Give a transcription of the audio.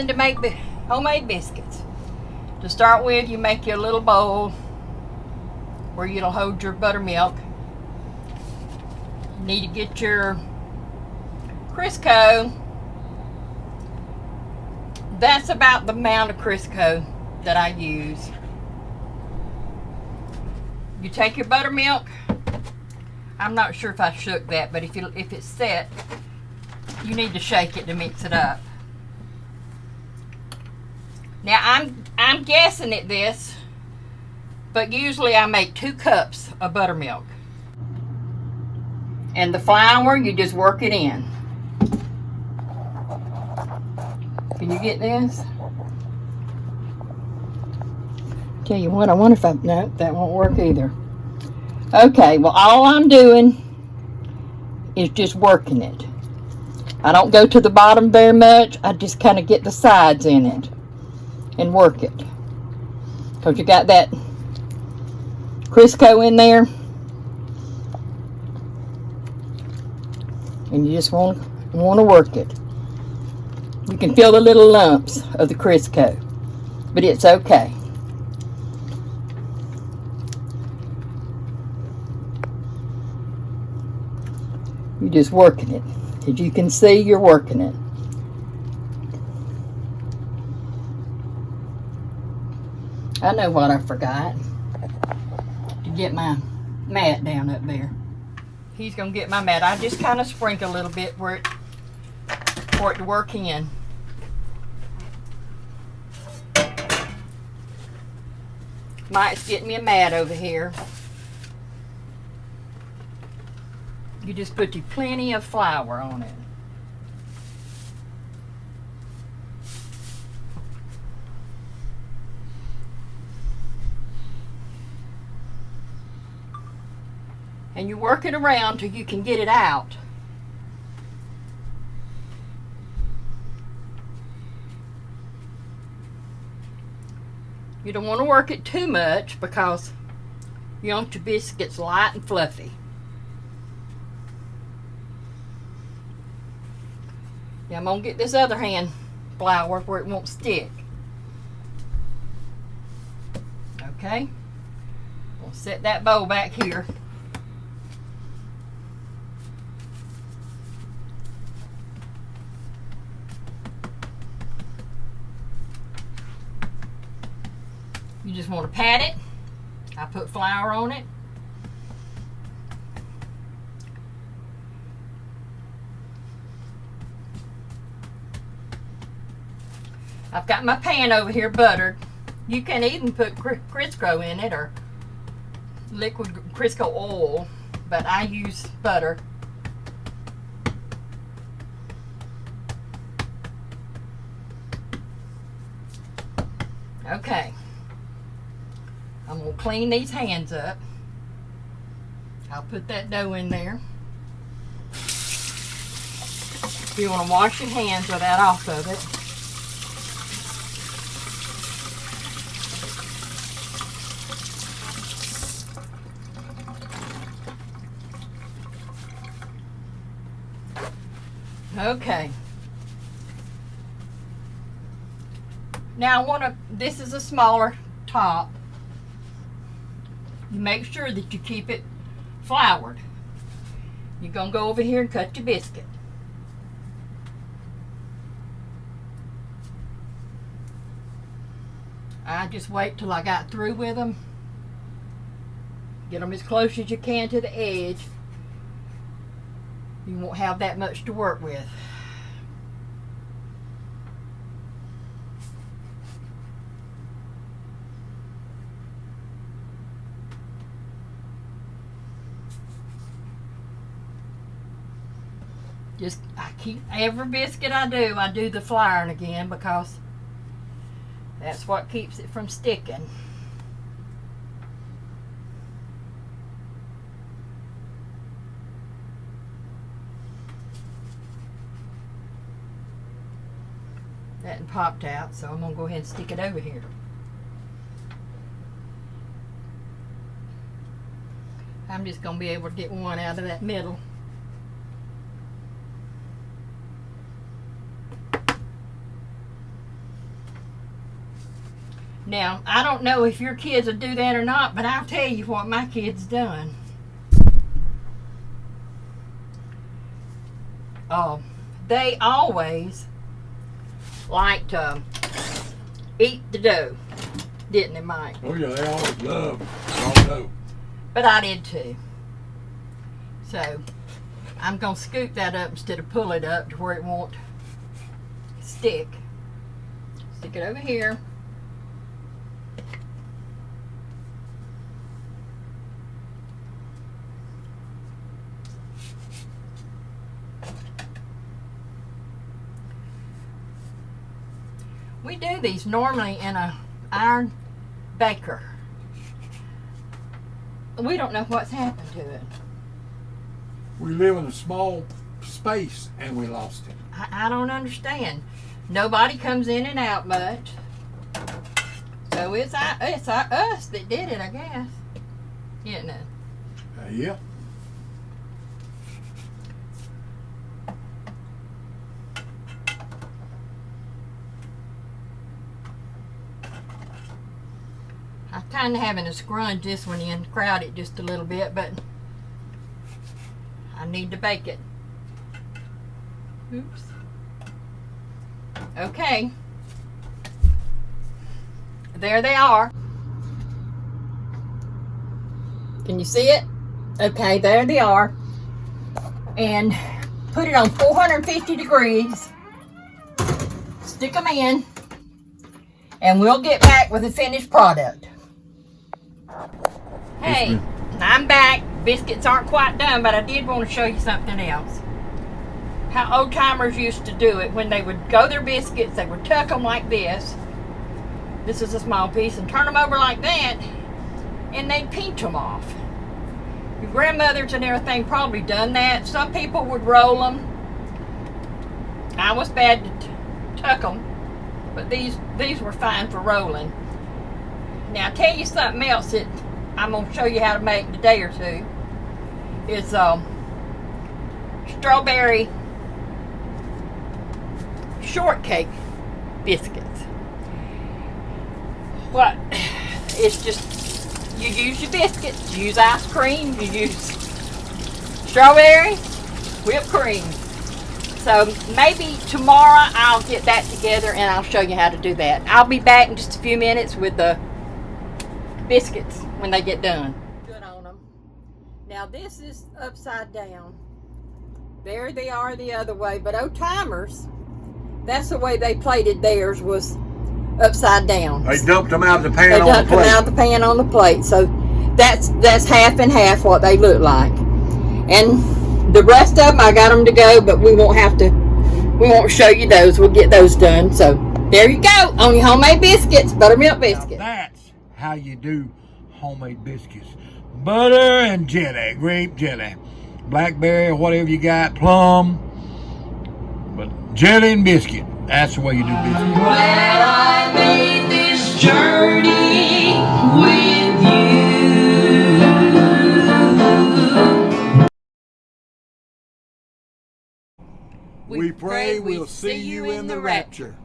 something to make homemade biscuits. To start with, you make your little bowl where you'll hold your buttermilk. You need to get your Crisco. That's about the amount of Crisco that I use. You take your buttermilk. I'm not sure if I shook that, but if it's set, you need to shake it to mix it up. Now I'm guessing at this, but usually I make 2 cups of buttermilk. And the flour, you just work it in. Can you get this? Tell you what, I wonder if no, that won't work either. Okay, well, all I'm doing is just working it. I don't go to the bottom very much. I just kind of get the sides in it and work it. Because you got that Crisco in there. And you just want to work it. You can feel the little lumps of the Crisco, but it's okay. You're just working it. As you can see, you're working it. I know what I forgot. To get my mat down up there. He's going to get my mat. I just kind of sprinkle a little bit for it to work in. Mike's getting me a mat over here. You just put you plenty of flour on it. And you work it around till you can get it out. You don't want to work it too much because you want your biscuits light and fluffy. Now I'm going to get this other hand flour where it won't stick. Okay? We'll set that bowl back here. You just want to pat it. I put flour on it. I've got my pan over here buttered. You can even put Crisco in it or liquid Crisco oil, but I use butter. Okay. I'm going to clean these hands up. I'll put that dough in there. You want to wash your hands with that off of it. Okay. Now this is a smaller top. You make sure that you keep it floured. You're going to go over here and cut your biscuit. I just wait till I got through with them. Get them as close as you can to the edge. You won't have that much to work with. I keep every biscuit I do the flouring again because that's what keeps it from sticking. That popped out, so I'm going to go ahead and stick it over here. I'm just going to be able to get one out of that middle. Now, I don't know if your kids will do that or not, but I'll tell you what my kids done. They always like to eat the dough, didn't they, Mike? Oh yeah, they always love raw dough. But I did too. So I'm gonna scoop that up instead of pull it up to where it won't stick. Stick it over here. We do these normally in a iron baker. We don't know what's happened to it. We live in a small space and we lost it. I don't understand. Nobody comes in and out much. So it's us that did it, I guess. Isn't it? Yeah. I'm kind of having to scrunch this one in, crowd it just a little bit, but I need to bake it. Oops. Okay. There they are. Can you see it? Okay, there they are. And put it on 450 degrees. Stick them in. And we'll get back with the finished product. Hey, I'm back. Biscuits aren't quite done, but I did want to show you something else. How old timers used to do it. When they would go their biscuits, they would tuck them like this. This is a small piece, and turn them over like that, and they'd pinch them off. Your grandmothers and everything probably done that. Some people would roll them. I was bad to tuck them, but these were fine for rolling. Now, I'll tell you something else that I'm going to show you how to make in a day or two. It's strawberry shortcake biscuits. What? It's just, you use your biscuits, you use ice cream, you use strawberry, whipped cream. So maybe tomorrow I'll get that together and I'll show you how to do that. I'll be back in just a few minutes with the biscuits when they get done. Good on them. Now this is upside down. There they are the other way, but old timers, that's the way they plated theirs, was upside down. They dumped them out of the pan on the plate. They dumped them out of the pan on the plate. So that's half and half what they look like. And the rest of them, I got them to go, but we won't show you those. We'll get those done. So there you go, on your homemade biscuits, buttermilk biscuits. Now that's how you do homemade biscuits. Butter and jelly, grape jelly, blackberry or whatever you got, plum, but jelly and biscuit. That's the way you do biscuits. I'm glad I made this journey with you. We pray we'll see you in the rapture.